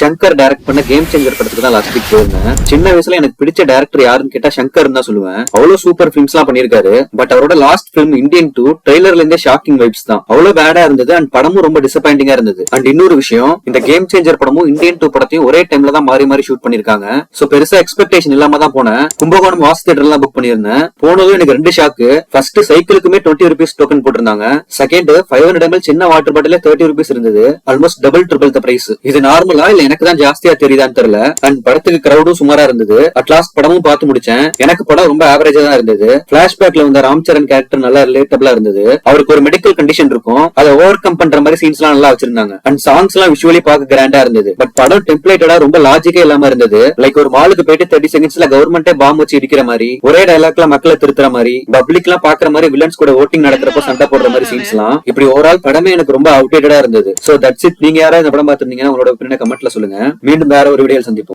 Shankar direct பண்ண game changer படத்துக்கு தான் லாஸ்ட் வீக் போயிருந்தேன். சின்ன வயசுல எனக்கு பிடிச்ச டைரக்டர் யாருன்னு கேட்டா சங்கர் தான் சொல்லுவேன். அவ்வளவு சூப்பர் பிலிம்ஸ் எல்லாம் பண்ணிருக்காரு. பட் அவரோட லாஸ்ட் பிலிம் இந்தியன் 2 ட்ரெய்லர்ல இருந்தே ஷாக்கிங் வைப்ஸ் தான். அவ்வளவு பேடா இருந்தது அண்ட் படமும் ரொம்ப டிசப்பாயிண்டிங்கா இருந்தது. அண்ட் இன்னொரு விஷயம், இந்த கேம் சேஞ்சர் படமும் இந்தியன் 2 படத்தையும் ஒரே டைம்ல தான் மாறி மாறி ஷூட் பண்ணிருக்காங்க. சோ பெருசா எக்ஸ்பெக்டேஷன் இல்லாம தான் போனேன். கும்பகோணம் வாஸ் தியேட்டர்ல புக் பண்ணிருந்தேன். போனதும் எனக்கு ரெண்டு ஷாக்கு. ஃபர்ஸ்ட் சைக்கிளுக்குமே 20 rupees டோக்கன் போட்டிருந்தாங்க. செகண்ட் 500 ml சின்ன வாட்டர் பாட்டில 30 rupees இருந்தது. Almost double triple the price. இது நார்மலா இல்ல எனக்கு தான் ஜாஸ்தியா தெரியுதான்னு தெரியல. அண்ட் படத்துக்கு கிரௌடும் சுமாரா இருந்தது. அட்லாஸ்ட் படமும் பார்த்து முடிச்சேன். எனக்கு படம் ரொம்ப ஆவரேஜா தான் இருந்தது. பிளாஷ்பேக்ல வந்த ராம் சரண் கேரக்டர் நல்லா ரிலேட்டபிளா இருந்தது. அவருக்கு ஒரு மெடிக்கல் கண்டிஷன் இருக்கும், அதை ஓவர் கம் பண்ற மாதிரி சீன்ஸ் எல்லாம் நல்லா வச்சிருந்தாங்க. அண்ட் சாங்ஸ் எல்லாம் விஷுவலி பார்க்க கிராண்டா இருந்தது. பட் படம் டெம்ப்ளேட்டடா ரொம்ப லாஜிக்கே இல்லாம இருந்தது. லைக் ஒரு மாலுக்கு போயிட்டு 30 செகண்ட்ஸ்ல கவர்மெண்டே பாம் வச்சு இடிக்கிற மாதிரி, ஒரே டயலாக்ல மக்களை திருத்துற மாதிரி, பப்ளிக் எல்லாம் பாக்குற மாதிரி, வில்லன்ஸ் கூட ஓட்டிங் நடக்கிறப்ப சண்டை போடுற மாதிரி சீன்ஸ் எல்லாம், இப்படி ஓவரால் படமே எனக்கு ரொம்ப அவுடேட்டடா இருந்தது. So that's it. நீங்க யாரா இந்த படம் பார்த்திருந்தீங்கன்னா உங்களோட ஒப்பீனியனை கமெண்ட்ல சொல்லுங்க. மீண்டும் வேற ஒரு வீடியோல சந்திப்போம்.